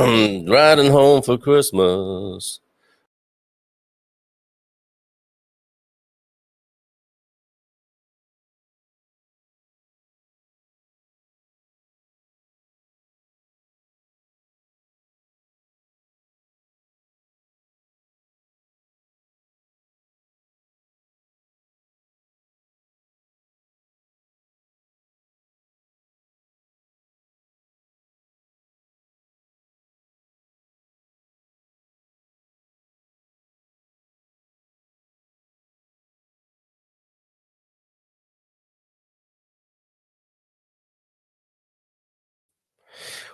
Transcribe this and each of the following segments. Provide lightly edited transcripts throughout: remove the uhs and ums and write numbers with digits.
Riding home for Christmas.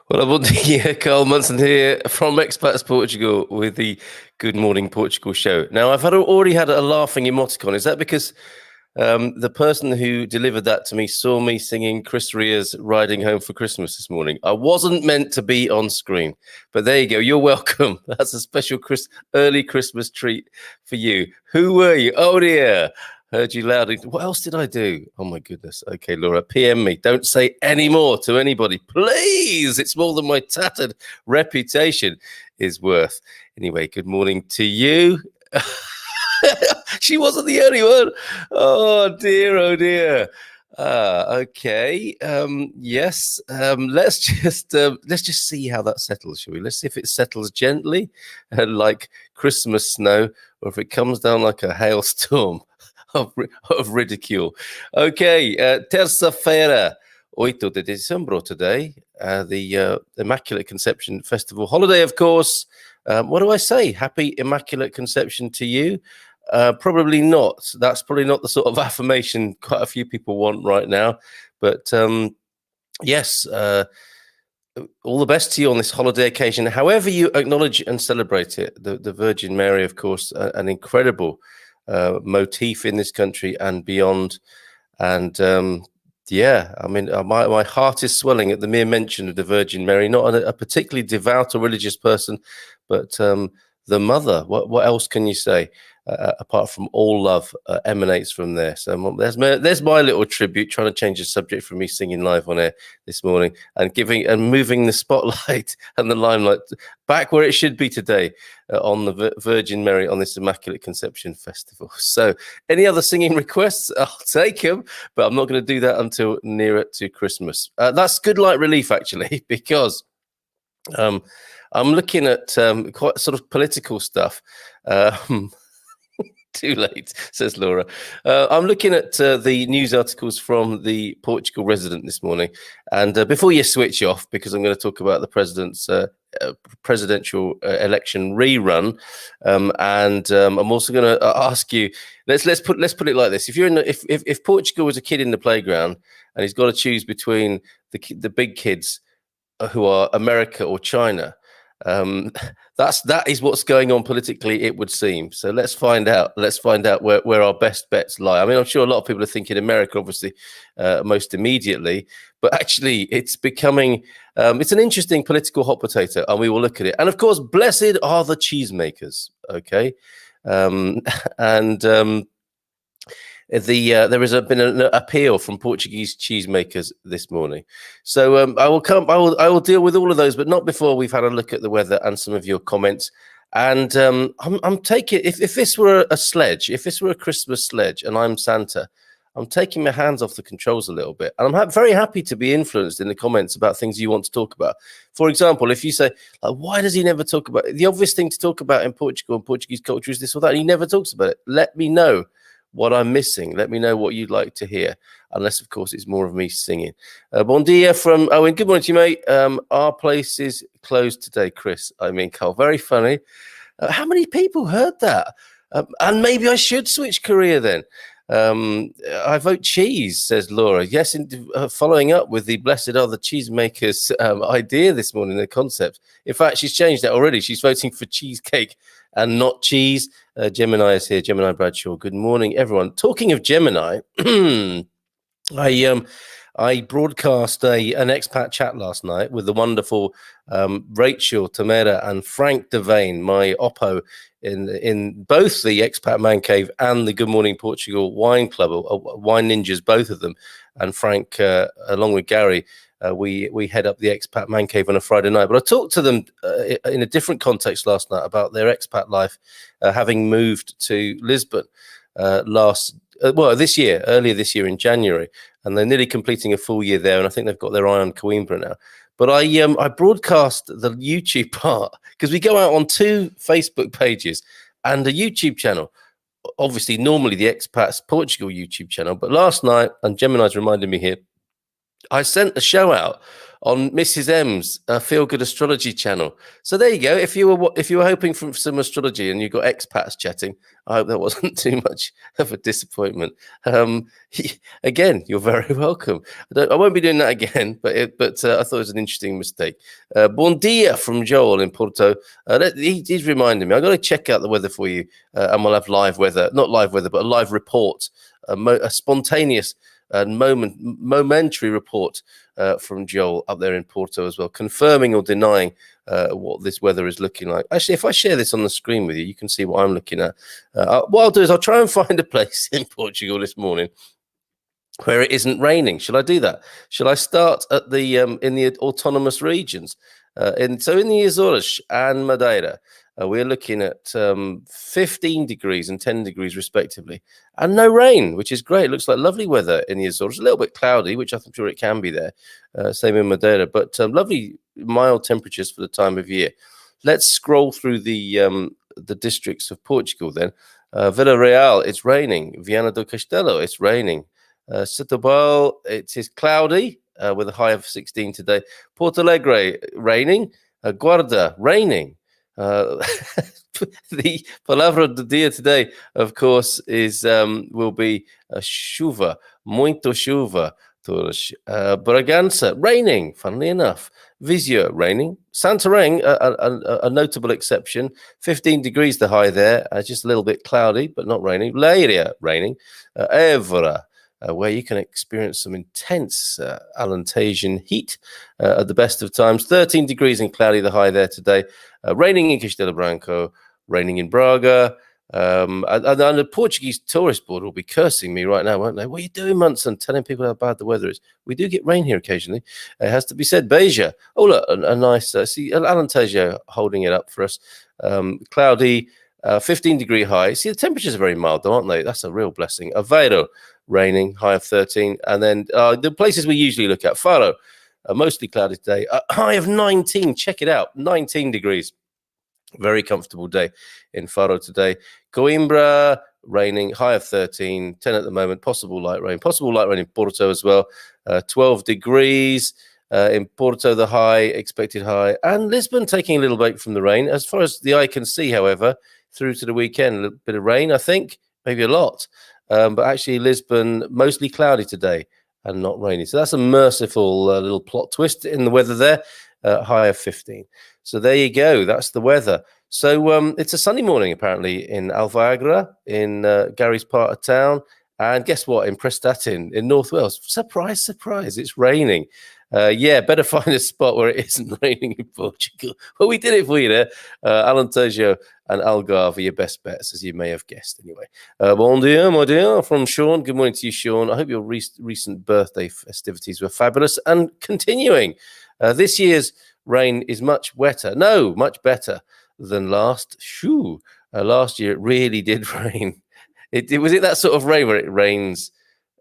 Well, bom dia, Carl Munson here from Expats Portugal with the Good Morning Portugal show. Now, I've already had a laughing emoticon. Is that because the person who delivered that to me saw me singing Chris Rea's Riding Home for Christmas this morning? I wasn't meant to be on screen, but there you go. You're welcome. That's a special early Christmas treat for you. Who were you? Oh, dear. Heard you loudly. What else did I do? Oh, my goodness. Okay, Laura, PM me. Don't say any more to anybody, please. It's more than my tattered reputation is worth. Anyway, good morning to you. She wasn't the only one. Oh, dear. Oh, dear. Okay. Yes. Let's just see how that settles, shall we? Let's see if it settles gently, like Christmas snow, or if it comes down like a hailstorm of ridicule. Okay, terça-feira, 8 de dezembro today, the Immaculate Conception Festival holiday, of course. What do I say? Happy Immaculate Conception to you? Probably not. That's probably not the sort of affirmation quite a few people want right now. But yes, all the best to you on this holiday occasion. However you acknowledge and celebrate it, the Virgin Mary, of course, an incredible motif in this country and beyond. And yeah, I mean, my heart is swelling at the mere mention of the Virgin Mary, not a particularly devout or religious person, but the mother. What else can you say? Apart from all love emanates from there. So there's my little tribute, trying to change the subject from me singing live on air this morning and moving the spotlight and the limelight back where it should be today on the Virgin Mary on this Immaculate Conception Festival. So any other singing requests, I'll take them, but I'm not going to do that until nearer to Christmas. That's good light relief, actually, because I'm looking at quite sort of political stuff. Too late, says Laura. I'm looking at the news articles from the Portugal Resident this morning. And before you switch off, because I'm going to talk about the president's presidential election rerun, and I'm also going to ask you. Let's put it like this: if Portugal was a kid in the playground and he's got to choose between the big kids who are America or China. That is what's going on politically, it would seem. So let's find out where our best bets lie. I mean, I'm sure a lot of people are thinking America, obviously, most immediately, but actually it's becoming it's an interesting political hot potato, and we will look at it. And of course, blessed are the cheesemakers. Okay. There has been an appeal from Portuguese cheesemakers this morning, so I will deal with all of those, but not before we've had a look at the weather and some of your comments. And I'm taking if this were a sledge, if this were a Christmas sledge, and I'm Santa, I'm taking my hands off the controls a little bit, and I'm very happy to be influenced in the comments about things you want to talk about. For example, if you say, why does he never talk about it? The obvious thing to talk about in Portugal and Portuguese culture is this or that, and he never talks about it. Let me know what I'm missing. Let me know what you'd like to hear, unless, of course, it's more of me singing. Bon dia from Owen. Good morning to you, mate. Our place is closed today, Chris. I mean, Carl. Very funny. How many people heard that? And maybe I should switch career then. I vote cheese, says Laura. Yes, following up with the blessed are the cheesemakers idea this morning, the concept. In fact, she's changed that already. She's voting for cheesecake and not cheese. Gemini is here. Gemini Bradshaw. Good morning, everyone. Talking of Gemini, I broadcast an expat chat last night with the wonderful Rachel Tamera and Frank Devane, my oppo in both the Expat Man Cave and the Good Morning Portugal Wine Club, Wine Ninjas, both of them. And Frank, along with Gary, we head up the Expat Man Cave on a Friday night. But I talked to them in a different context last night about their expat life, having moved to Lisbon earlier this year in January, and they're nearly completing a full year there. And I think they've got their eye on Coimbra now. But I broadcast the YouTube part because we go out on 2 Facebook pages and a YouTube channel. Obviously, normally the Expats Portugal YouTube channel. But last night, and Gemini's reminded me here, I sent the show out on Mrs. M's Feel Good Astrology channel. So there you go. If you were hoping for some astrology and you got expats chatting, I hope that wasn't too much of a disappointment. Again, you're very welcome. I won't be doing that again, but I thought it was an interesting mistake. Bon dia from Joel in Porto. He's reminding me. I've got to check out the weather for you, and we'll have live weather, not live weather, but a live report, a spontaneous and momentary report from Joel up there in Porto as well, confirming or denying what this weather is looking like. Actually, if I share this on the screen with you, you can see what I'm looking at. What I'll do is I'll try and find a place in Portugal this morning where it isn't raining. Shall I do that? Shall I start at the in the autonomous regions? In the Azores and Madeira, we're looking at 15 degrees and 10 degrees respectively, and no rain, which is great. It looks like lovely weather in the Azores. A little bit cloudy, which I'm sure it can be there. Same in Madeira, but lovely mild temperatures for the time of year. Let's scroll through the districts of Portugal then. Vila Real, it's raining. Viana do Castelo, it's raining. Setúbal, it is cloudy with a high of 16 today. Porto Alegre, raining. Guarda, raining. The palavra do dia today, of course, will be chuva, muito chuva. Bragança, raining, funnily enough. Viseu, raining. Santarém, a notable exception. 15 degrees the high there, just a little bit cloudy, but not raining. Leiria, raining. Évora, where you can experience some intense Alentasian heat at the best of times. 13 degrees and cloudy the high there today. Raining in Castelo Branco, raining in Braga. And the Portuguese tourist board will be cursing me right now, won't they? What are you doing, Munson? Telling people how bad the weather is. We do get rain here occasionally. It has to be said. Beja. Oh, look, a nice, see, Alentejo holding it up for us. Cloudy, 15-degree high. See, the temperatures are very mild, though, aren't they? That's a real blessing. Aveiro, raining, high of 13. And then the places we usually look at, Faro, mostly cloudy today, high of 19. Check it out, 19 degrees. Very comfortable day in Faro today. Coimbra, raining, high of 13, 10 at the moment, possible light rain in Porto as well, 12 degrees. In Porto, the high, expected high, and Lisbon taking a little break from the rain. As far as the eye can see, however, through to the weekend, a little bit of rain, I think, maybe a lot. But actually, Lisbon, mostly cloudy today and not rainy. So that's a merciful little plot twist in the weather there, high of 15. So there you go. That's the weather. So it's a sunny morning, apparently, in Alvagra, in Gary's part of town. And guess what? In Prestatyn, in North Wales. Surprise, surprise, it's raining. Yeah, better find a spot where it isn't raining in Portugal. Well, we did it for you there. Alentejo and Algarve are your best bets, as you may have guessed anyway. Bon dia, mon dia, from Sean. Good morning to you, Sean. I hope your recent birthday festivities were fabulous and continuing. This year's rain is much better than last. Shoo. Last year, it really did rain. Was it that sort of rain where it rains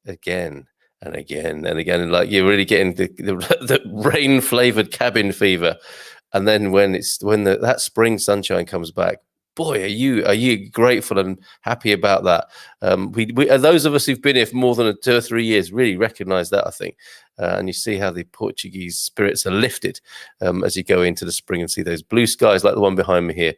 again and again and again, and like you're really getting the rain flavored cabin fever? And then when that spring sunshine comes back, boy, are you grateful and happy about that? We those of us who've been here for more than 2 or 3 years really recognise that, I think. And you see how the Portuguese spirits are lifted as you go into the spring and see those blue skies like the one behind me here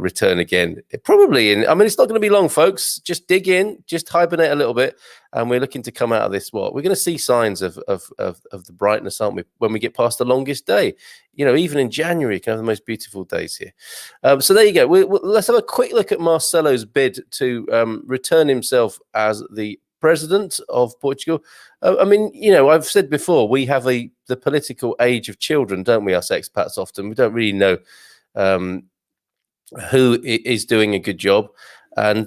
return again. It's not going to be long, folks. Just dig in, just hibernate a little bit, and we're looking to come out of this. We're going to see signs of the brightness, aren't we? When we get past the longest day, even in January, you can have the most beautiful days here. So there you go. Let's have a quick look at Marcelo's bid to return himself as the president of Portugal. I mean, you know, I've said before, we have the political age of children, don't we, us expats often? We don't really know who is doing a good job. And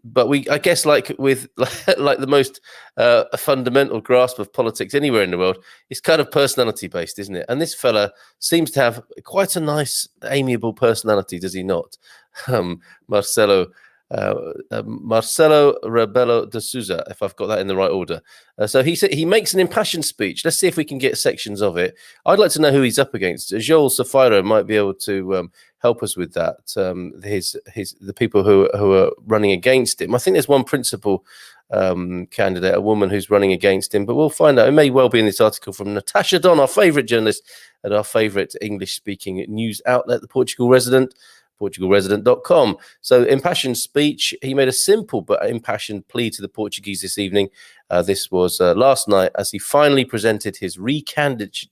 but I guess, like with like the most fundamental grasp of politics anywhere in the world, it's kind of personality based, isn't it? And this fella seems to have quite a nice, amiable personality, does he not? Marcelo Rebelo de Souza, if I've got that in the right order. So he makes an impassioned speech. Let's see if we can get sections of it. I'd like to know who he's up against. Joel Safiro might be able to help us with that. The people who are running against him. I think there's one principal candidate, a woman who's running against him, but we'll find out. It may well be in this article from Natasha Don, our favourite journalist at our favourite English-speaking news outlet, the Portugal Resident. PortugalResident.com. So, impassioned speech. He made a simple but impassioned plea to the Portuguese this evening. This was last night as he finally presented his recandidature,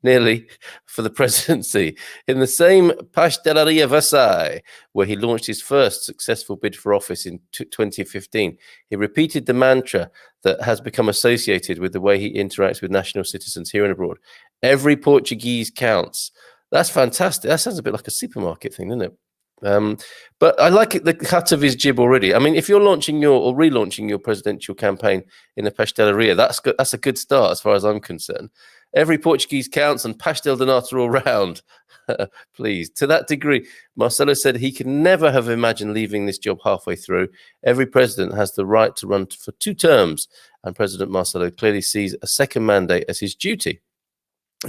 nearly, for the presidency in the same Pastelaria Versailles, where he launched his first successful bid for office in 2015. He repeated the mantra that has become associated with the way he interacts with national citizens here and abroad. Every Portuguese counts. That's fantastic. That sounds a bit like a supermarket thing, doesn't it? But I like the cut of his jib already. I mean, if you're launching relaunching your presidential campaign in a pastelaria, that's a good start as far as I'm concerned. Every Portuguese counts and pastel de nata all round. Please. To that degree, Marcelo said he could never have imagined leaving this job halfway through. Every president has the right to run for 2 terms, and President Marcelo clearly sees a second mandate as his duty.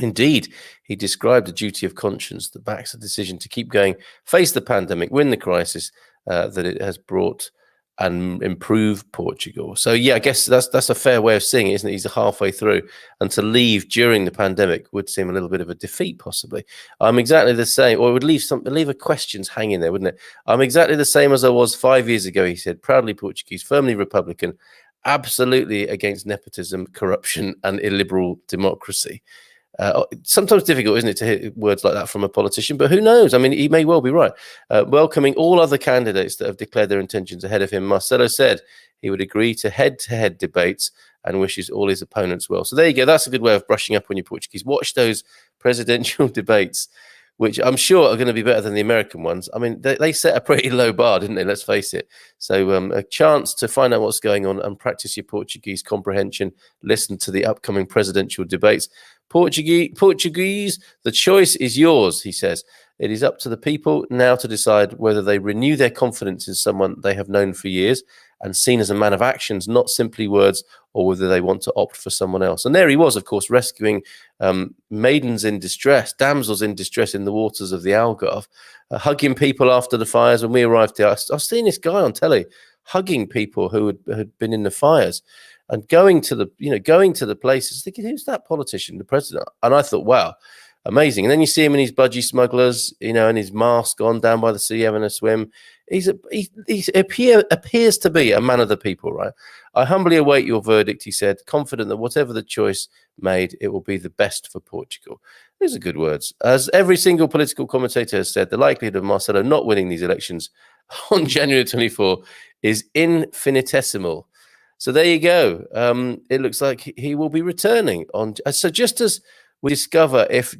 Indeed, he described a duty of conscience that backs the decision to keep going, face the pandemic, win the crisis that it has brought, and improve Portugal. So, yeah, I guess that's a fair way of seeing it, isn't it? He's halfway through, and to leave during the pandemic would seem a little bit of a defeat, possibly. I'm exactly the same, or it would leave a questions hanging there, wouldn't it? I'm exactly the same as I was 5 years ago, he said, proudly Portuguese, firmly Republican, absolutely against nepotism, corruption, and illiberal democracy. Sometimes difficult, isn't it, to hear words like that from a politician, but who knows? I mean, he may well be right. Welcoming all other candidates that have declared their intentions ahead of him, Marcelo said he would agree to head-to-head debates and wishes all his opponents well. So there you go. That's a good way of brushing up on your Portuguese. Watch those presidential debates, which I'm sure are going to be better than the American ones. I mean, they set a pretty low bar, didn't they? Let's face it. So a chance to find out what's going on and practice your Portuguese comprehension. Listen to the upcoming presidential debates. Portuguese, the choice is yours, he says. It is up to the people now to decide whether they renew their confidence in someone they have known for years and seen as a man of actions, not simply words, or whether they want to opt for someone else. And there he was, of course, rescuing maidens in distress, damsels in distress in the waters of the Algarve, hugging people after the fires. When we arrived there, I was seeing this guy on telly hugging people who had been in the fires and going to the places, thinking, who's that politician, the president? And I thought, wow, amazing. And then you see him in his budgie smugglers, and his mask on down by the sea having a swim. He appears to be a man of the people, right? I humbly await your verdict, he said, confident that whatever the choice made, it will be the best for Portugal. These are good words. As every single political commentator has said, the likelihood of Marcelo not winning these elections on January 24 is infinitesimal. So there you go. It looks like he will be returning on. So just as we discover if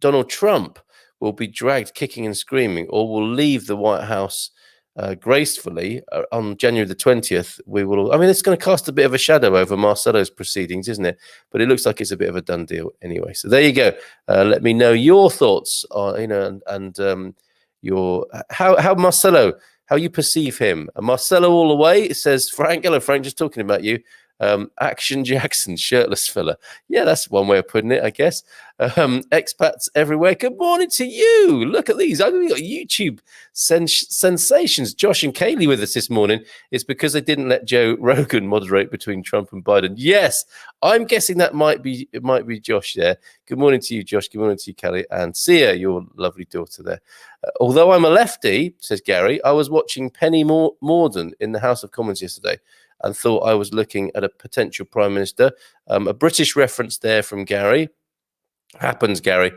Donald Trump will be dragged kicking and screaming or will leave the White House gracefully on January the 20th, it's going to cast a bit of a shadow over Marcelo's proceedings, isn't it? But it looks like it's a bit of a done deal anyway. So there you go. Let me know your thoughts on, your how Marcelo, how you perceive him. Marcelo all the way, it says Frank. Hello, Frank, just talking about you. Action Jackson, shirtless fella. Yeah, that's one way of putting it, I guess. Expats everywhere. Good morning to you. Look at these. We've got YouTube sensations. Josh and Kaylee with us this morning. It's because they didn't let Joe Rogan moderate between Trump and Biden. Yes, I'm guessing that might be Josh there. Good morning to you, Josh. Good morning to you, Kelly. And Sia, your lovely daughter there. Although I'm a lefty, says Gary, I was watching Penny Mordaunt in the House of Commons yesterday and thought I was looking at a potential prime minister. A British reference there from Gary. Happens, Gary.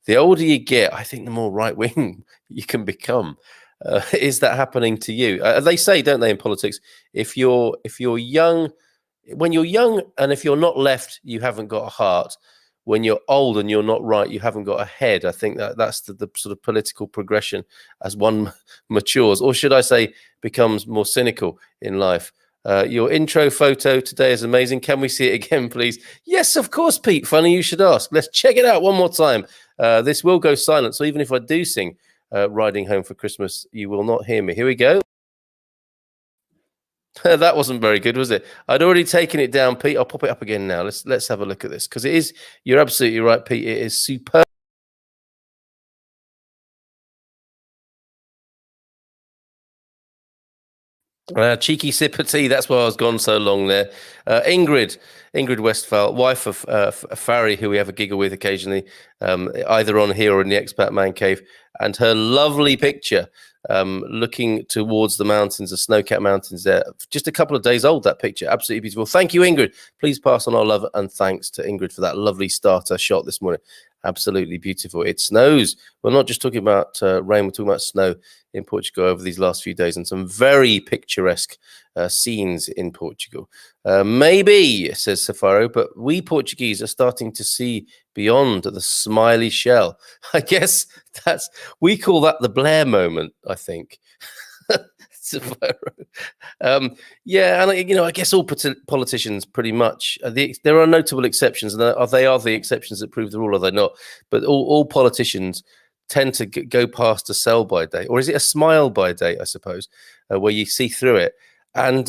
the older you get, I think the more right-wing you can become. Is that happening to you? They say, don't they, in politics, if you're young, when you're young, and if you're not left, you haven't got a heart. When you're old and you're not right, you haven't got a head. I think that's the sort of political progression as one matures, or should I say, becomes more cynical in life. Your intro photo today is amazing. Can we see it again, please? Yes, of course, Pete. Funny you should ask. Let's check it out one more time. This will go silent, so even if I do sing Riding Home for Christmas, you will not hear me. Here we go. That wasn't very good, was it? I'd already taken it down, Pete. I'll pop it up again now. Let's have a look at this, because it is. You're absolutely right, Pete. It is superb. Cheeky sip of tea. That's why I was gone so long there. Ingrid Westphal, wife of Farry, who we have a giggle with occasionally, either on here or in the Expat Man Cave, and her lovely picture looking towards the mountains, the snow-capped mountains there. Just a couple of days old, that picture. Absolutely beautiful. Thank you, Ingrid. Please pass on our love and thanks to Ingrid for that lovely starter shot this morning. Absolutely beautiful. It snows. We're not just talking about rain, we're talking about snow in Portugal over these last few days, and some very picturesque scenes in Portugal. Maybe, says Safaro, but we Portuguese are starting to see beyond the smiley shell. I guess we call that the Blair moment, I think. Yeah, and I guess all politicians pretty much. There are notable exceptions, and they are the exceptions that prove the rule, are they not? But all politicians tend to go past a sell-by date, or is it a smile-by date? I suppose, where you see through it. And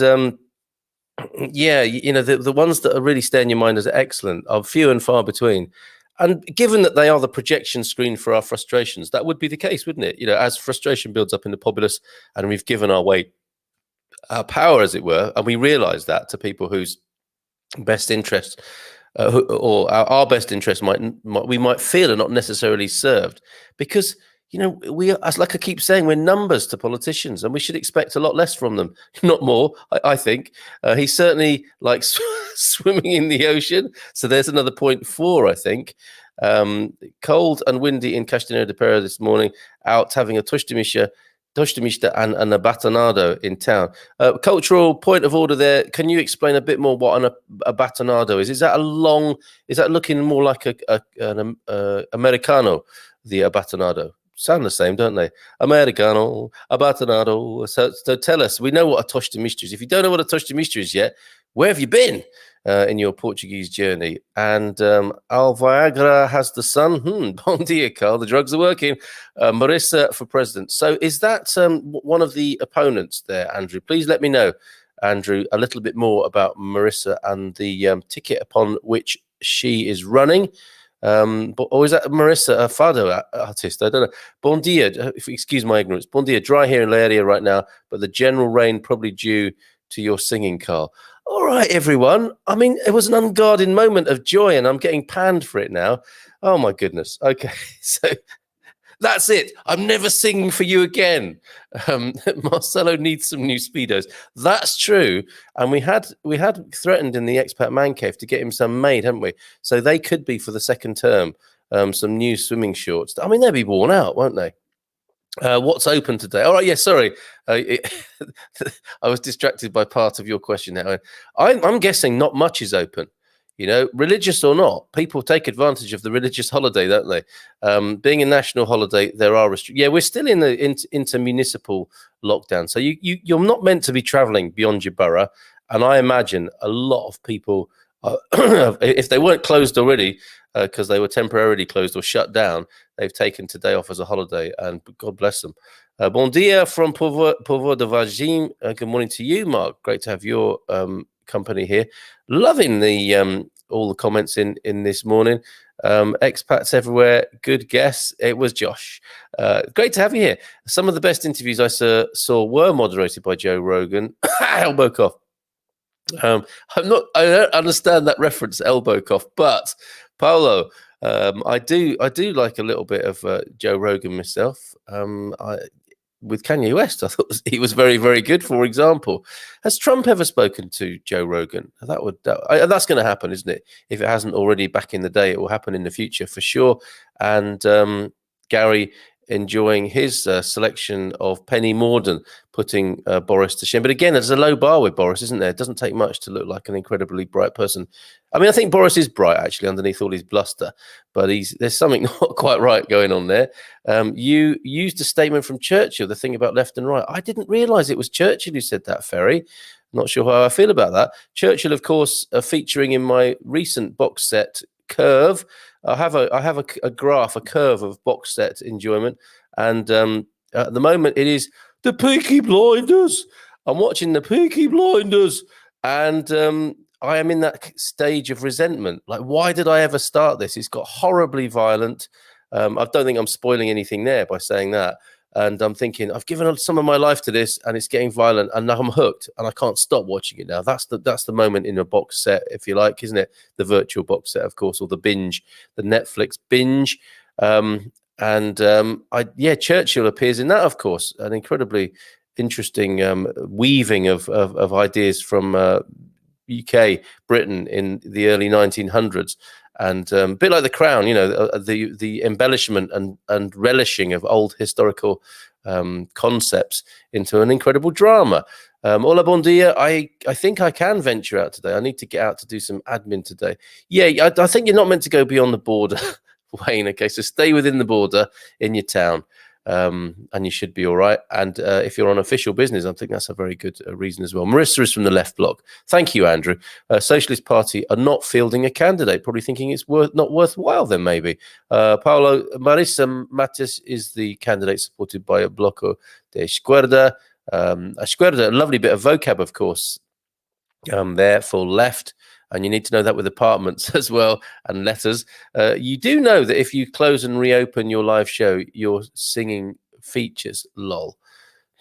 yeah, the ones that are really stay in your mind as excellent are few and far between. And given that they are the projection screen for our frustrations, that would be the case, wouldn't it? As frustration builds up in the populace, and we've given our power, as it were, and we realise that to people whose best interests or our best interests we might feel are not necessarily served, because we are, as like I keep saying, we're numbers to politicians, and we should expect a lot less from them, not more. I think he certainly likes swimming in the ocean, so there's another point 4, I think. Cold and windy in Castanheira de Pera this morning, out having a tostimista and a batonado in town. Cultural point of order there. Can you explain a bit more what a batonado is? Is that looking more like an Americano, the batonado? Sound the same, don't they? Americano, abatonado. So tell us. We know what a tostimista is. If you don't know what a tostimista is yet, where have you been in your Portuguese journey? And Al Viagra has the sun. Bon dia, Carl. The drugs are working. Marissa for president. So is that one of the opponents there, Andrew? Please let me know, Andrew, a little bit more about Marissa and the ticket upon which she is running. Or is that Marissa, a fado artist? I don't know. Bon dia, excuse my ignorance. Bon dia, dry here in Leiria right now, but the general rain probably due to your singing, Carl. All right, everyone. I mean, it was an unguarded moment of joy, and I'm getting panned for it now. Oh, my goodness. Okay, so that's it. I'm never singing for you again. Marcelo needs some new Speedos. That's true. And we had threatened in the Expat Man Cave to get him some made, haven't we? So they could be, for the second term, some new swimming shorts. I mean, they'll be worn out, won't they? What's open today? All right, yeah, sorry. I was distracted by part of your question now. I'm guessing not much is open. Religious or not, people take advantage of the religious holiday, don't they? Being a national holiday, there are restrictions. Yeah, we're still in the intermunicipal lockdown. So you're not meant to be traveling beyond your borough. And I imagine a lot of people, if they weren't closed already, because they were temporarily closed or shut down, they've taken today off as a holiday, and God bless them. Bon dia from Povo de Vargem. Good morning to you, Mark. Great to have your company here. Loving the all the comments in this morning. Expats everywhere. Good guess. It was Josh. Great to have you here. Some of the best interviews I saw were moderated by Joe Rogan. Elbow cough. I don't understand that reference, elbow cough, but Paolo, I do like a little bit of Joe Rogan myself. with Kanye West. I thought he was very, very good, for example. Has Trump ever spoken to Joe Rogan? That's going to happen, isn't it? If it hasn't already back in the day, it will happen in the future for sure. And Gary enjoying his selection of Penny Mordaunt, putting Boris to shame. But again, there's a low bar with Boris, isn't there? It doesn't take much to look like an incredibly bright person. I mean, I think Boris is bright, actually, underneath all his bluster, but there's something not quite right going on there. You used a statement from Churchill, the thing about left and right. I didn't realise it was Churchill who said that, Ferry. Not sure how I feel about that. Churchill, of course, featuring in my recent box set curve. I have a graph, a curve of box set enjoyment, and at the moment it is the Peaky Blinders. I'm watching the Peaky Blinders, and I am in that stage of resentment. Like, why did I ever start this? It's got horribly violent. I don't think I'm spoiling anything there by saying that. And I'm thinking, I've given some of my life to this, and it's getting violent, and now I'm hooked, and I can't stop watching it now. That's the moment in a box set, if you like, isn't it? The virtual box set, of course, or the binge, the Netflix binge. Churchill appears in that, of course, an incredibly interesting weaving of ideas from UK, Britain in the early 1900s. And a bit like The Crown, the embellishment and relishing of old historical concepts into an incredible drama. Hola, bon dia. I think I can venture out today. I need to get out to do some admin today. Yeah, I think you're not meant to go beyond the border, Wayne. Okay, so stay within the border in your town. And you should be all right. And if you're on official business, I think that's a very good reason as well. Marissa is from the left block. Thank you, Andrew. Socialist Party are not fielding a candidate, probably thinking it's not worthwhile then maybe. Paulo Marissa Matis is the candidate supported by a Bloco de Esquerda. Esquerda, a lovely bit of vocab, of course, there for left. And you need to know that with apartments as well and letters. You do know that if you close and reopen your live show, you're singing features, lol.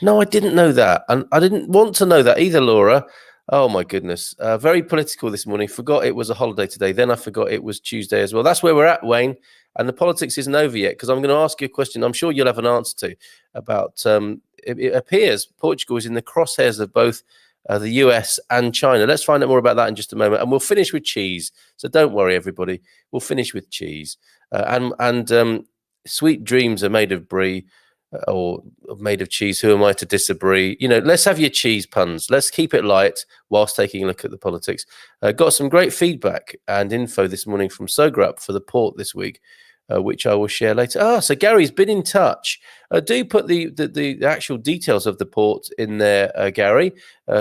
No, I didn't know that. And I didn't want to know that either, Laura. Oh, my goodness. Very political this morning. Forgot it was a holiday today. Then I forgot it was Tuesday as well. That's where we're at, Wayne. And the politics isn't over yet, because I'm going to ask you a question I'm sure you'll have an answer to about, it appears Portugal is in the crosshairs of both the US and China. Let's find out more about that in just a moment. And we'll finish with cheese. So don't worry, everybody. We'll finish with cheese. And sweet dreams are made of brie or made of cheese. Who am I to disagree? Let's have your cheese puns. Let's keep it light whilst taking a look at the politics. Got some great feedback and info this morning from Sograp for the port this week, which I will share later. So Gary's been in touch. Do put the actual details of the port in there, Gary,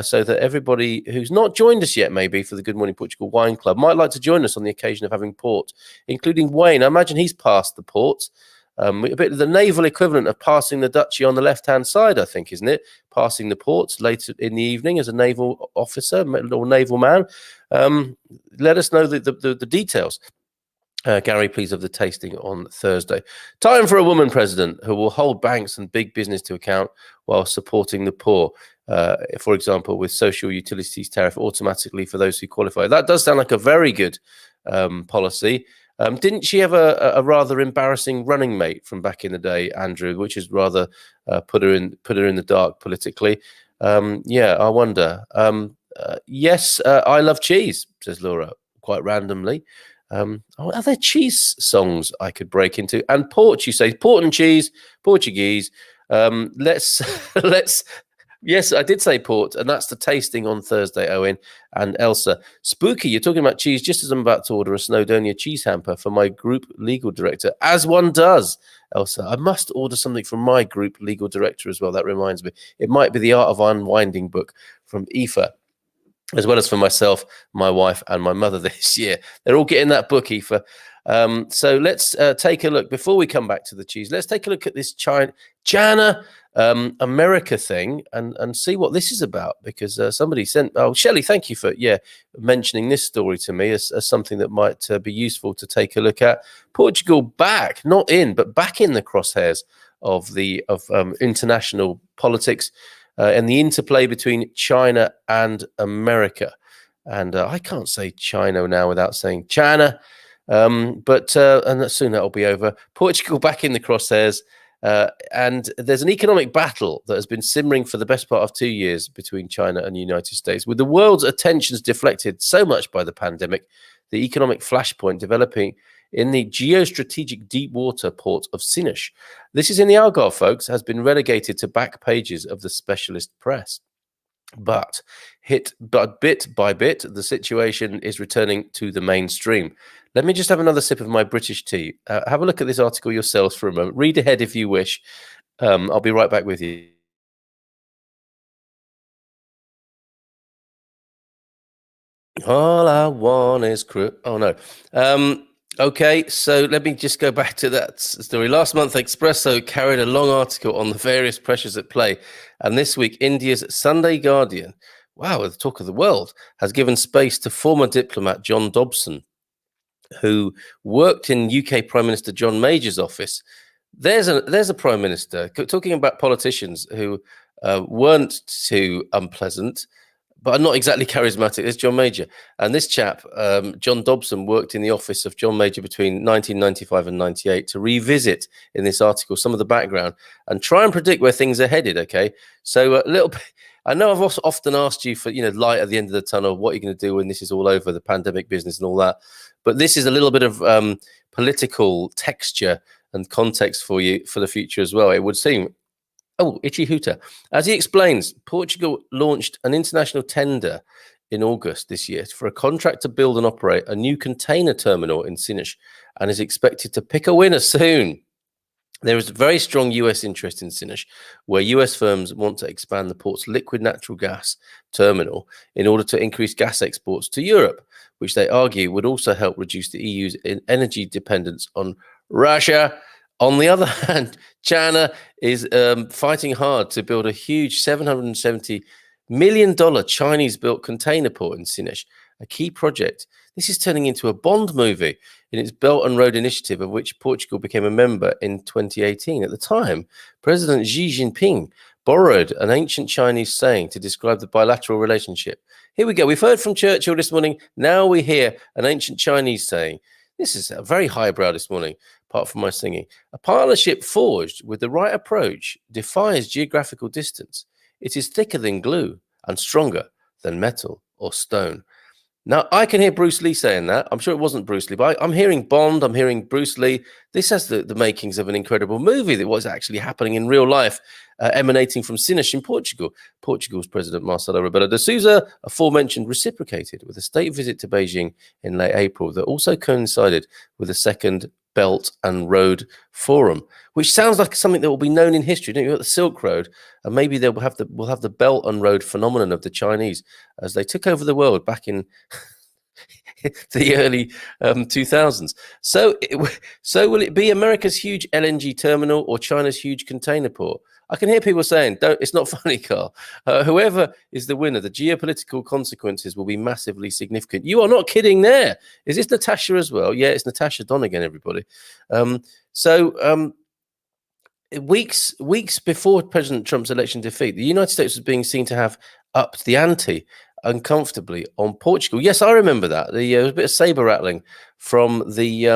so that everybody who's not joined us yet, maybe for the Good Morning Portugal Wine Club, might like to join us on the occasion of having port, including Wayne. I imagine he's passed the port. A bit of the naval equivalent of passing the duchy on the left-hand side, I think, isn't it? Passing the ports later in the evening as a naval officer or naval man. Let us know the details. Gary, please, of the tasting on Thursday. Time for a woman president who will hold banks and big business to account while supporting the poor. For example, with social utilities tariff automatically for those who qualify. That does sound like a very good policy. Didn't she have a rather embarrassing running mate from back in the day, Andrew, which is rather put her in the dark politically? I wonder. Yes, I love cheese, says Laura, quite randomly. Are there cheese songs I could break into? And port, you say, port and cheese, Portuguese. Let's Yes, I did say port, and that's the tasting on Thursday, Owen and Elsa. Spooky, you're talking about cheese just as I'm about to order a Snowdonia cheese hamper for my group legal director, as one does, Elsa. I must order something from my group legal director as well. That reminds me. It might be the Art of Unwinding book from Aoife, as well as for myself, my wife, and my mother this year. They're all getting that book, Aoife. So let's take a look, before we come back to the cheese, let's take a look at this China America thing and see what this is about, because somebody sent, Shelley, thank you for mentioning this story to me as something that might be useful to take a look at. Portugal back, not in, but back in the crosshairs of international politics and the interplay between China and America. And I can't say China now without saying China. But soon that'll be over. Portugal back in the crosshairs, And there's an economic battle that has been simmering for the best part of 2 years between China and the United States. With the world's attentions deflected so much by the pandemic, the economic flashpoint developing in the geostrategic deep water port of Sines. This is in the Algarve, folks, has been relegated to back pages of the specialist press. But bit by bit, the situation is returning to the mainstream. Let me just have another sip of my British tea. Have a look at this article yourselves for a moment. Read ahead if you wish. I'll be right back with you. All I want is crew. Oh, no. Okay, so let me just go back to that story. Last month, Expresso carried a long article on the various pressures at play. And this week, India's Sunday Guardian, wow, the talk of the world, has given space to former diplomat John Dobson, who worked in UK Prime Minister John Major's office. There's a Prime Minister, talking about politicians who weren't too unpleasant, but are not exactly charismatic. There's John Major. And this chap, John Dobson, worked in the office of John Major between 1995 and 98 to revisit in this article some of the background and try and predict where things are headed, okay? So a little bit, I know I've also often asked you for, light at the end of the tunnel, what you're going to do when this is all over, the pandemic business and all that. But this is a little bit of political texture and context for you for the future as well, it would seem. Oh, itchy hooter. As he explains, Portugal launched an international tender in August this year for a contract to build and operate a new container terminal in Sines and is expected to pick a winner soon. There is a very strong US interest in Sines, where US firms want to expand the port's liquid natural gas terminal in order to increase gas exports to Europe, which they argue would also help reduce the EU's energy dependence on Russia. On the other hand, China is fighting hard to build a huge $770 million Chinese-built container port in Sines, a key project. This is turning into a Bond movie in its Belt and Road Initiative, of which Portugal became a member in 2018. At the time, President Xi Jinping borrowed an ancient Chinese saying to describe the bilateral relationship. Here we go. We've heard from Churchill this morning. Now we hear an ancient Chinese saying. This is a very highbrow this morning, apart from my singing. A partnership forged with the right approach defies geographical distance. It is thicker than glue and stronger than metal or stone. Now, I can hear Bruce Lee saying that. I'm sure it wasn't Bruce Lee, but I'm hearing Bond. I'm hearing Bruce Lee. This has the makings of an incredible movie that was actually happening in real life, emanating from Sines in Portugal. Portugal's President Marcelo Rebelo de Sousa, aforementioned, reciprocated with a state visit to Beijing in late April that also coincided with the second Belt and Road Forum, which sounds like something that will be known in history. Don't you? Got the Silk Road, and maybe we'll have the Belt and Road phenomenon of the Chinese as they took over the world back in the early 2000s. So will it be America's huge LNG terminal or China's huge container port? I can hear people saying, it's not funny, Carl. Whoever is the winner, the geopolitical consequences will be massively significant. You are not kidding there. Is this Natasha as well? Yeah, it's Natasha Donegan, everybody. Weeks before President Trump's election defeat, the United States was being seen to have upped the ante uncomfortably on Portugal. Yes, I remember that. There was a bit of saber rattling from the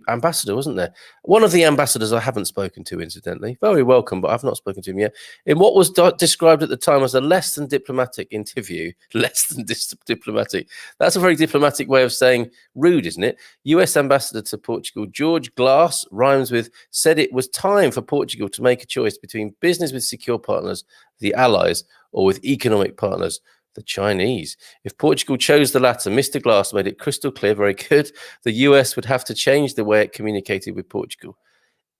ambassador, wasn't there? One of the ambassadors I haven't spoken to, incidentally. Very welcome, but I've not spoken to him yet. In what was described at the time as a less than diplomatic interview. Less than diplomatic. That's a very diplomatic way of saying rude, isn't it? US Ambassador to Portugal, George Glass, rhymes with, said it was time for Portugal to make a choice between business with secure partners, the Allies, or with economic partners, the Chinese. If Portugal chose the latter, Mr. Glass made it crystal clear, very good, the US would have to change the way it communicated with Portugal.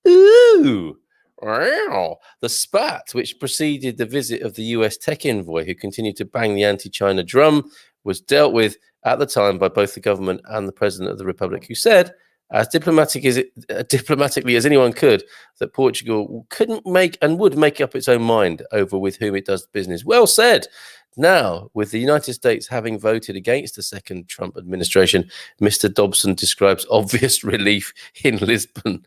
Ooh, wow. The spat, which preceded the visit of the US tech envoy, who continued to bang the anti-China drum, was dealt with at the time by both the government and the President of the Republic, who said, as diplomatically as anyone could, that Portugal couldn't make and would make up its own mind over with whom it does business. Well said. Now, with the United States having voted against the second Trump administration, Mr. Dobson describes obvious relief in Lisbon.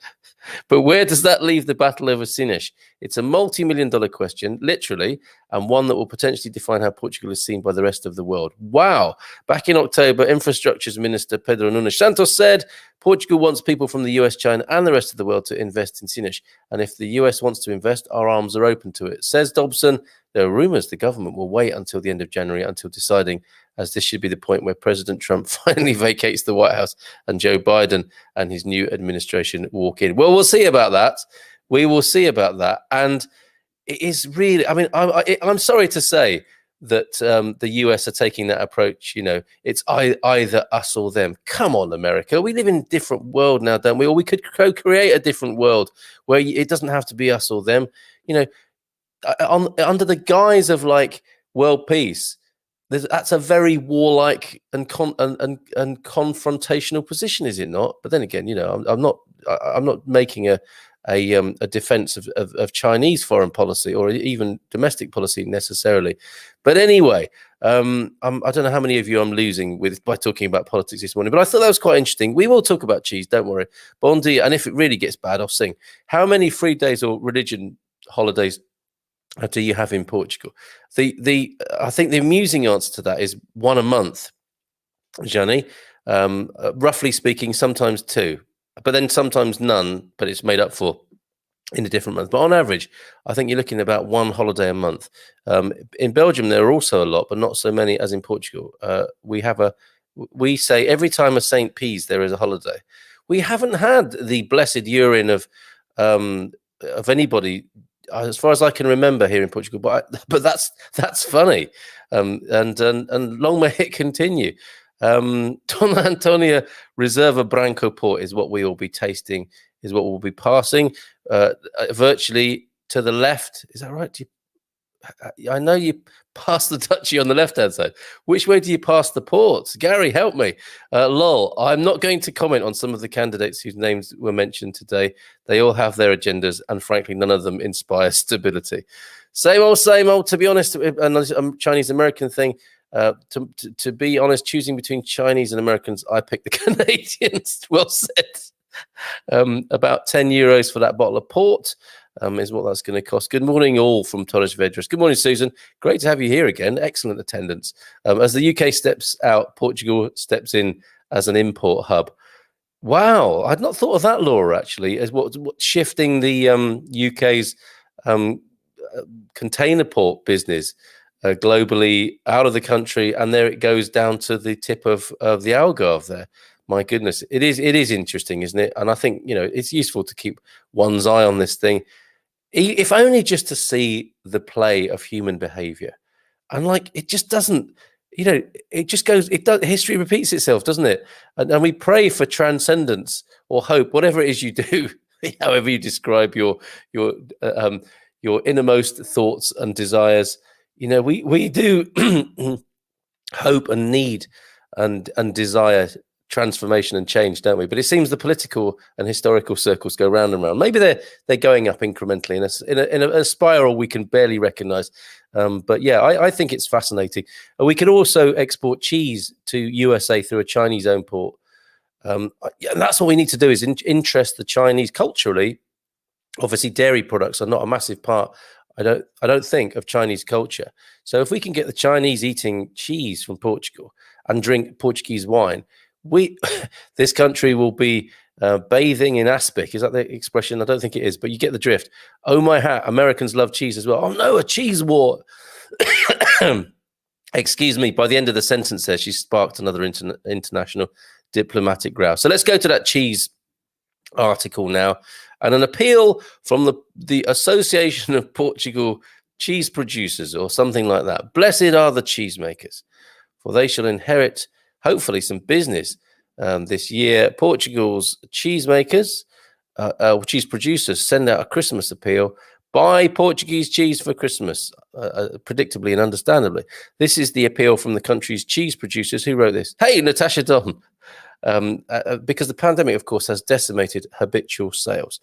But where does that leave the battle over Sinesh? It's a multi-million-dollar question, literally, and one that will potentially define how Portugal is seen by the rest of the world. Wow. Back in October, Infrastructure's Minister Pedro Nunes Santos said Portugal wants people from the US, China, and the rest of the world to invest in Sinesh. And if the US wants to invest, our arms are open to it. Says Dobson, there are rumors the government will wait until the end of January until deciding, as this should be the point where President Trump finally vacates the White House and Joe Biden and his new administration walk in. Well, we'll see about that. We will see about that. And it is really, I mean, I'm sorry to say that the US are taking that approach. You know, it's either us or them. Come on, America. We live in a different world now, don't we? Or we could co-create a different world where it doesn't have to be us or them. You know, under the guise of like world peace, that's a very warlike and confrontational position, is it not? But then again, you know, I'm not making a defense of Chinese foreign policy or even domestic policy necessarily. But anyway, I don't know how many of you I'm losing with by talking about politics this morning, but I thought that was quite interesting. We will talk about cheese, don't worry. Bon dia, and if it really gets bad, I'll sing. How many free days or religion holidays do you have in Portugal? I think the amusing answer to that is one a month, Gianni. Roughly speaking, sometimes two, but then sometimes none, but it's made up for in a different month. But on average, I think you're looking at about one holiday a month. In Belgium, there are also a lot, but not so many as in Portugal. We say every time a Saint pees, there is a holiday. We haven't had the blessed urine of anybody, as far as I can remember, here in Portugal, but that's funny, and long may it continue. Don Antonio Reserva Branco Port is what we will be tasting, is what we'll be passing virtually to the left. Is that right? I know you pass the touchy on the left-hand side. Which way do you pass the ports? Gary, help me. Lol, I'm not going to comment on some of the candidates whose names were mentioned today. They all have their agendas, and frankly, none of them inspire stability. Same old, to be honest, a Chinese-American thing. To be honest, choosing between Chinese and Americans, I pick the Canadians. Well said. About 10 euros for that bottle of port. Is what that's going to cost. Good morning, all from Torres Vedras. Good morning, Susan. Great to have you here again. Excellent attendance. As the UK steps out, Portugal steps in as an import hub. Wow, I'd not thought of that, Laura, actually, as what shifting the UK's container port business globally out of the country, and there it goes down to the tip of the Algarve there. My goodness, it is interesting, isn't it? And I think, you know, it's useful to keep one's eye on this thing, if only just to see the play of human behavior. And like, it just doesn't, you know, it just goes, history repeats itself, doesn't it? And we pray for transcendence or hope, whatever it is you do, however you describe your innermost thoughts and desires. You know, we do hope and need and desire transformation and change, don't we? But it seems the political and historical circles go round and round. Maybe they're going up incrementally in a spiral we can barely recognize. But yeah, I think it's fascinating. We can also export cheese to USA through a Chinese-owned port. And that's what we need to do, is interest the Chinese culturally. Obviously, dairy products are not a massive part, I don't think, of Chinese culture. So if we can get the Chinese eating cheese from Portugal and drink Portuguese wine, this country will be bathing in aspic. Is that the expression? I don't think it is, but you get the drift. Oh my hat, Americans love cheese as well. Oh no, a cheese war. Excuse me, by the end of the sentence there, she sparked another international diplomatic row. So let's go to that cheese article now. And an appeal from the Association of Portugal Cheese Producers, or something like that. Blessed are the cheesemakers, for they shall inherit, hopefully, some business this year. Portugal's cheesemakers, cheese producers, send out a Christmas appeal. Buy Portuguese cheese for Christmas, predictably and understandably. This is the appeal from the country's cheese producers. Who wrote this? Hey, Natasha Don. Because the pandemic, of course, has decimated habitual sales.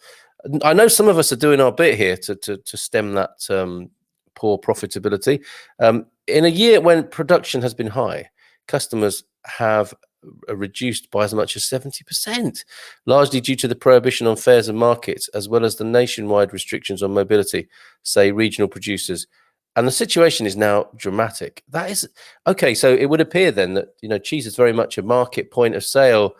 I know some of us are doing our bit here to stem that poor profitability. In a year when production has been high, customers have reduced by as much as 70%, largely due to the prohibition on fairs and markets, as well as the nationwide restrictions on mobility, say regional producers. And the situation is now dramatic. That is okay. So it would appear then that cheese is very much a market point of sale,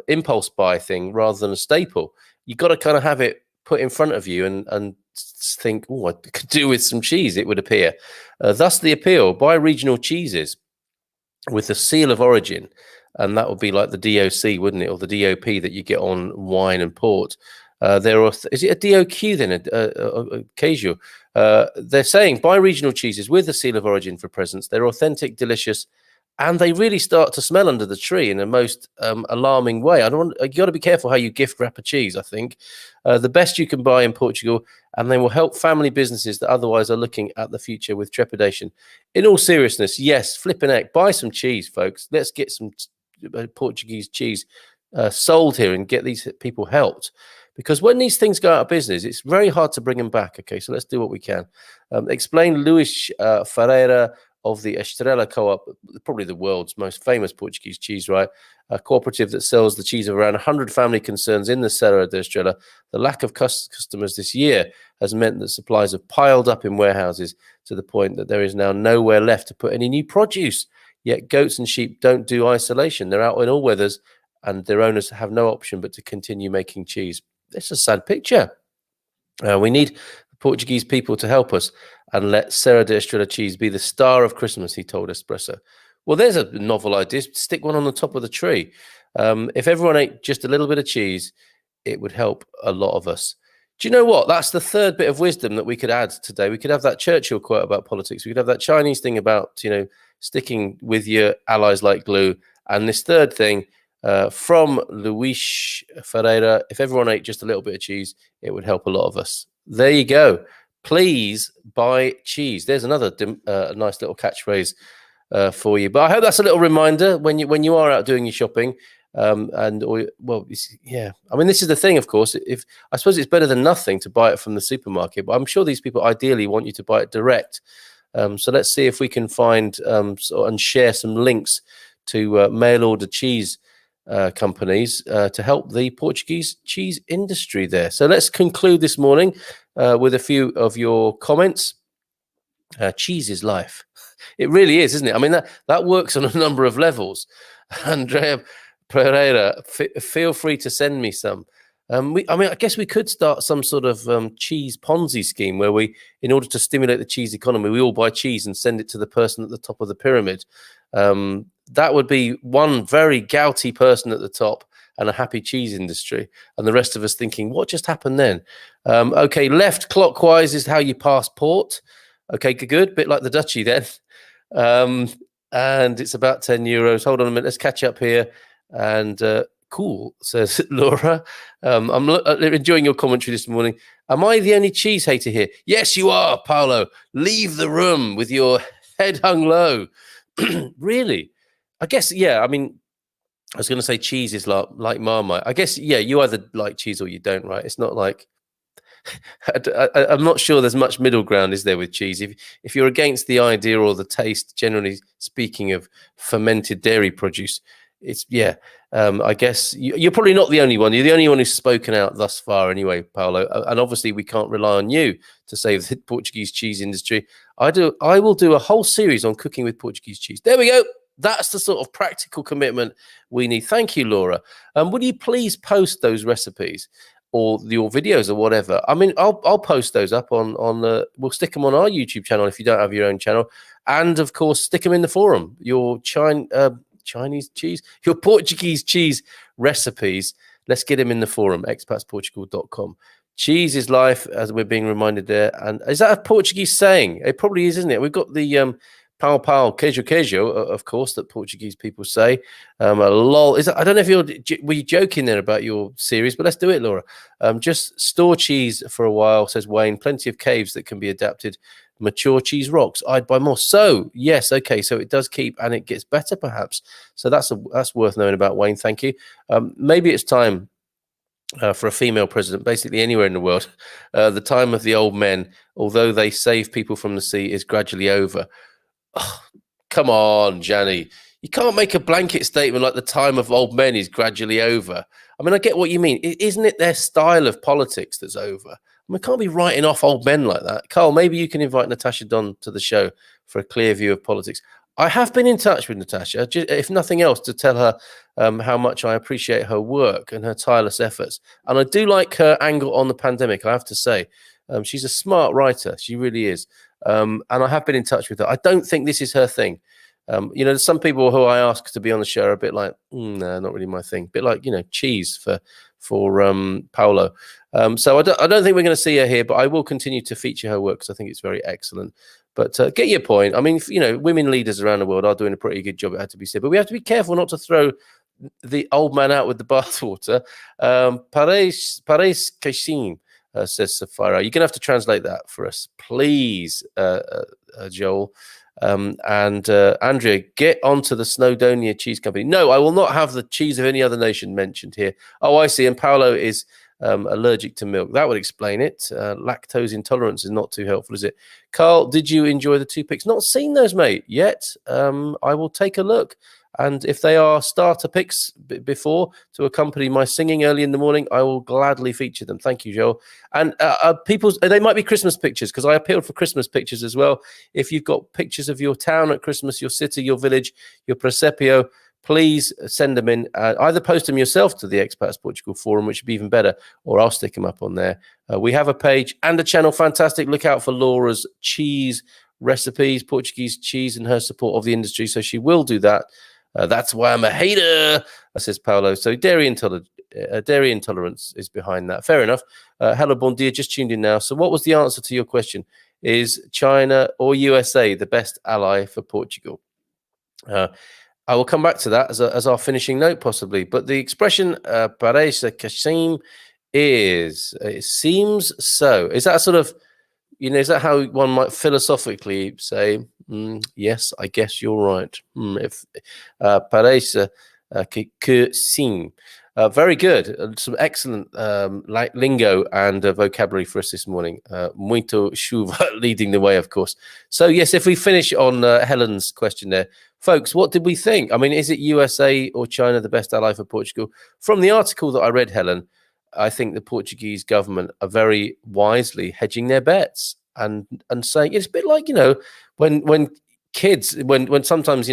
impulse buy thing rather than a staple. You've got to kind of have it put in front of you and think, oh, I could do with some cheese. It would appear. Thus, the appeal: buy regional cheeses with the seal of origin, and that would be like the DOC, wouldn't it, or the DOP that you get on wine and port. Is it a DOQ then? A casual. They're saying buy regional cheeses with the seal of origin for presents. They're authentic, delicious, and they really start to smell under the tree in a most alarming way. You got to be careful how you gift wrap a cheese. I think the best you can buy in Portugal, and they will help family businesses that otherwise are looking at the future with trepidation. In all seriousness, yes, flipping heck, buy some cheese, folks. Let's get some Portuguese cheese sold here and get these people helped. Because when these things go out of business, it's very hard to bring them back. Okay, so let's do what we can. Explain Luis Ferreira of the Estrela Co-op, probably the world's most famous Portuguese cheese, right? A cooperative that sells the cheese of around 100 family concerns in the Serra da Estrela. The lack of customers this year has meant that supplies have piled up in warehouses to the point that there is now nowhere left to put any new produce. Yet goats and sheep don't do isolation. They're out in all weathers, and their owners have no option but to continue making cheese. It's a sad picture. We need Portuguese people to help us and let Serra da Estrela cheese be the star of Christmas, he told Espresso. Well, there's a novel idea. Stick one on the top of the tree. If everyone ate just a little bit of cheese, it would help a lot of us. Do you know what? That's the third bit of wisdom that we could add today. We could have that Churchill quote about politics. We could have that Chinese thing about, sticking with your allies like glue. And this third thing, from Luis Ferreira: if everyone ate just a little bit of cheese, it would help a lot of us. There you go. Please buy cheese. There's another nice little catchphrase for you. But I hope that's a little reminder when you are out doing your shopping. I mean, this is the thing, of course. If I suppose it's better than nothing to buy it from the supermarket, but I'm sure these people ideally want you to buy it direct. So let's see if we can find and share some links to mail order cheese companies to help the Portuguese cheese industry there. So let's conclude this morning with a few of your comments. Cheese is life. It really is, isn't it? I mean, that works on a number of levels. Andrea Pereira, feel free to send me some. I guess we could start some sort of cheese Ponzi scheme where we, in order to stimulate the cheese economy, we all buy cheese and send it to the person at the top of the pyramid. That would be one very gouty person at the top and a happy cheese industry, and the rest of us thinking, what just happened then? Okay, left clockwise is how you pass port. Okay, good. Bit like the duchy then. And it's about €10. Hold on a minute. Let's catch up here. And cool, says Laura. I'm enjoying your commentary this morning. Am I the only cheese hater here? Yes, you are, Paolo. Leave the room with your head hung low. Really? I guess, yeah. I mean, I was going to say cheese is like Marmite. I guess, yeah, you either like cheese or you don't, right? It's not like... I'm not sure there's much middle ground, is there, with cheese? If you're against the idea or the taste, generally speaking, of fermented dairy produce, it's, yeah, I guess you're probably not the only one. You're the only one who's spoken out thus far anyway, Paolo. And obviously we can't rely on you to save the Portuguese cheese industry. I will do a whole series on cooking with Portuguese cheese. There we go. That's the sort of practical commitment we need. Thank you, Laura. Would you please post those recipes or your videos or whatever? I mean, I'll post those up on we'll stick them on our YouTube channel if you don't have your own channel. And of course, stick them in the forum. Your Chinese cheese, your Portuguese cheese recipes. Let's get them in the forum, expatsportugal.com. Cheese is life, as we're being reminded there. And is that a Portuguese saying? It probably is, isn't it? We've got the pau pau, queijo queijo, of course, that Portuguese people say. Lol. I don't know if were you joking there about your series, but let's do it, Laura. Just store cheese for a while, says Wayne. Plenty of caves that can be adapted. Mature cheese rocks. I'd buy more. So yes, okay. So it does keep and it gets better, perhaps. So that's worth knowing about, Wayne. Thank you. Maybe it's time for a female president, basically anywhere in the world. The time of the old men, although they save people from the sea, is gradually over. Oh, come on, Gianni. You can't make a blanket statement like the time of old men is gradually over. I mean, I get what you mean. Isn't it their style of politics that's over? I mean, we can't be writing off old men like that. Carl, maybe you can invite Natasha Don to the show for a clear view of politics. I have been in touch with Natasha, if nothing else, to tell her how much I appreciate her work and her tireless efforts. And I do like her angle on the pandemic, I have to say. She's a smart writer. She really is. And I have been in touch with her. I don't think this is her thing. There's some people who I ask to be on the show are a bit like, no, not really my thing. A bit like, cheese for Paolo. So I don't think we're going to see her here, but I will continue to feature her work because I think it's very excellent. But get your point. I mean, women leaders around the world are doing a pretty good job, it had to be said. But we have to be careful not to throw the old man out with the bathwater. Paris Kashim, says Safira. You're going to have to translate that for us, please, Joel. And Andrea, get onto the Snowdonia Cheese Company. No, I will not have the cheese of any other nation mentioned here. Oh, I see. And Paolo is allergic to milk. That would explain it. Lactose intolerance is not too helpful, is it? Carl, did you enjoy the 2 picks? Not seen those, mate, yet. I will take a look. And if they are starter picks before to accompany my singing early in the morning, I will gladly feature them. Thank you, Joel. And they might be Christmas pictures because I appealed for Christmas pictures as well. If you've got pictures of your town at Christmas, your city, your village, your presepio, please send them in. Either post them yourself to the Expats Portugal forum, which would be even better, or I'll stick them up on there. We have a page and a channel. Fantastic. Look out for Laura's cheese recipes, Portuguese cheese, and her support of the industry. So she will do that. That's why I'm a hater, says Paolo. So dairy intolerance is behind that. Fair enough. Hello, bon dia. Just tuned in now. So what was the answer to your question? Is China or USA the best ally for Portugal? I will come back to that as our finishing note, possibly. But the expression parece Kashim is, it seems so. Is that sort of, is that how one might philosophically say, yes, I guess you're right. If parece que sim. Very good. Some excellent lingo and vocabulary for us this morning. Muito chuva leading the way, of course. So, yes, if we finish on Helen's question there, folks, what did we think? I mean, is it USA or China the best ally for Portugal? From the article that I read, Helen, I think the Portuguese government are very wisely hedging their bets and saying it's a bit like, when kids, when sometimes,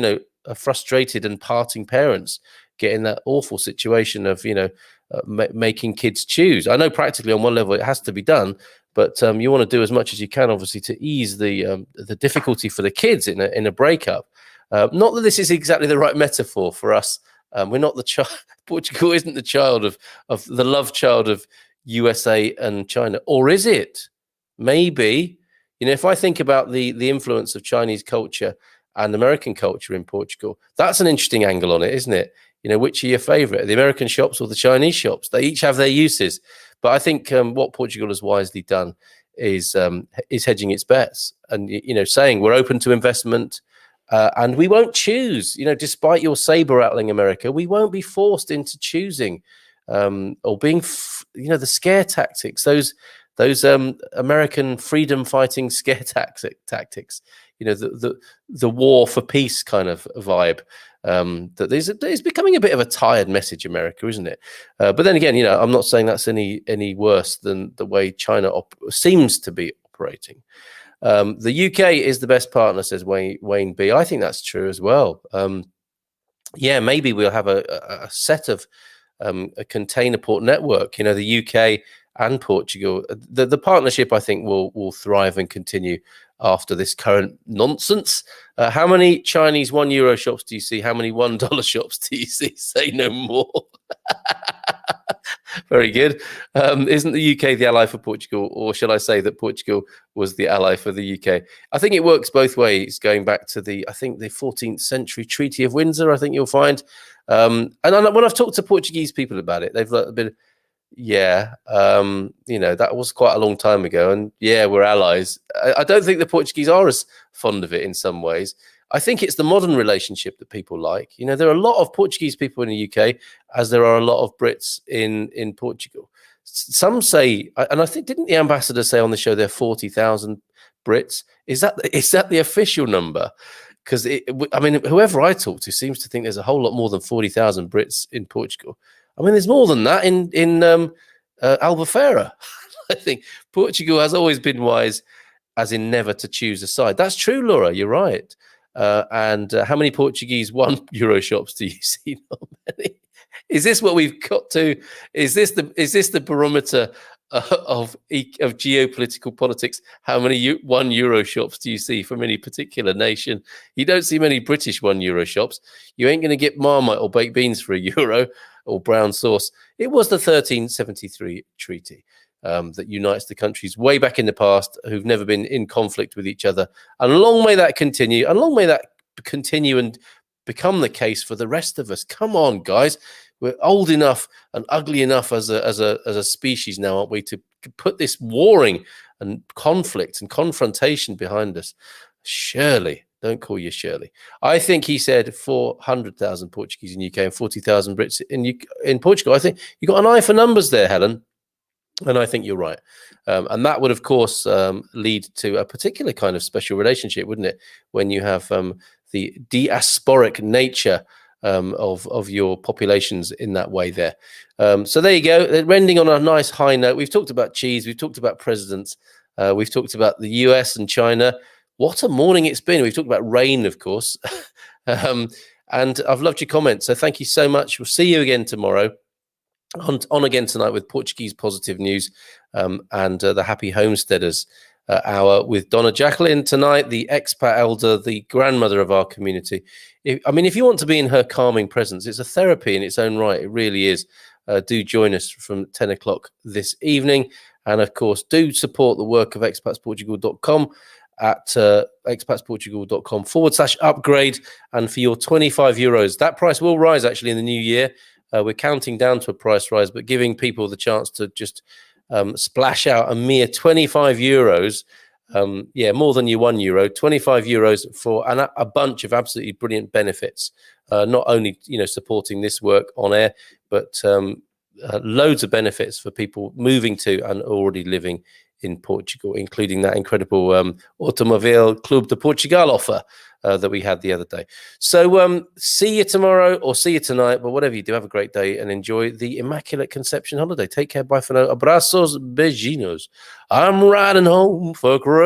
frustrated and parting parents get in that awful situation of, making kids choose. I know practically on one level it has to be done, but you want to do as much as you can, obviously, to ease the difficulty for the kids in a breakup. Not that this is exactly the right metaphor for us. We're not the child. Portugal isn't the child of the love child of USA and China, or is it? Maybe. If I think about the influence of Chinese culture and American culture in Portugal, that's an interesting angle on it, isn't it? Which are your favorite, the American shops or the Chinese shops? They each have their uses. But I think what Portugal has wisely done is hedging its bets and, saying we're open to investment and we won't choose, despite your saber rattling America, we won't be forced into choosing or being, the scare tactics, those American freedom fighting scare tactics, the war for peace kind of vibe. That is becoming a bit of a tired message, America, isn't it? But then again, I'm not saying that's any worse than the way China seems to be operating. The UK is the best partner, says Wayne B. I think that's true as well. Maybe we'll have a set of a container port network. The UK and Portugal. The partnership, I think, will thrive and continue after this current nonsense. How many Chinese €1 shops do you see? How many $1 shops do you see? Say no more. Very good. Isn't the UK the ally for Portugal, or shall I say that Portugal was the ally for the UK? I think it works both ways, going back to the 14th century Treaty of Windsor, I think you'll find. And when I've talked to Portuguese people about it, they've been, that was quite a long time ago. And we're allies. I don't think the Portuguese are as fond of it in some ways. I think it's the modern relationship that people like. There are a lot of Portuguese people in the UK, as there are a lot of Brits in Portugal. Some say, and I think, didn't the ambassador say on the show there are 40,000 Brits? Is that the official number? because I mean, whoever I talk to seems to think there's a whole lot more than 40,000 Brits in Portugal. I mean, there's more than that in Albufeira. I think Portugal has always been wise, as in never to choose a side. That's true, Laura. You're right. And how many Portuguese €1 shops do you see? Not many. Is this what we've got to? Is this the barometer of geopolitical politics? How many €1 shops do you see from any particular nation? You don't see many British €1 shops. You ain't going to get Marmite or baked beans for €1 or brown sauce. It was the 1373 treaty that unites the countries way back in the past who've never been in conflict with each other. And long may that continue. And long may that continue and become the case for the rest of us. Come on, guys. We're old enough and ugly enough as a species now, aren't we, to put this warring and conflict and confrontation behind us. Shirley, don't call you Shirley. I think he said 400,000 Portuguese in UK and 40,000 Brits in Portugal. I think you got an eye for numbers there, Helen. And I think you're right. And that would, of course, lead to a particular kind of special relationship, wouldn't it? When you have the diasporic nature of your populations in that way there. So there you go. Ending on a nice high note. We've talked about cheese. We've talked about presidents. We've talked about the US and China. What a morning it's been. We've talked about rain, of course. And I've loved your comments. So thank you so much. We'll see you again tomorrow. On again tonight with Portuguese positive news and the Happy Homesteaders hour with Donna Jacqueline tonight, the expat elder, the grandmother of our community. If you want to be in her calming presence, it's a therapy in its own right. It really is. Do join us from 10 o'clock this evening. And of course, do support the work of expatsportugal.com at expatsportugal.com/upgrade. And for your €25, that price will rise actually in the new year. We're counting down to a price rise, but giving people the chance to just splash out a mere €25. More than your €1. €25 for a bunch of absolutely brilliant benefits. Not only supporting this work on air, but loads of benefits for people moving to and already living in Portugal, including that incredible Automóvel Club de Portugal offer that we had the other day. So see you tomorrow or see you tonight, but whatever you do, have a great day and enjoy the Immaculate Conception holiday. Take care. Bye for now. Abrazos, beijinhos. I'm riding home for Christmas.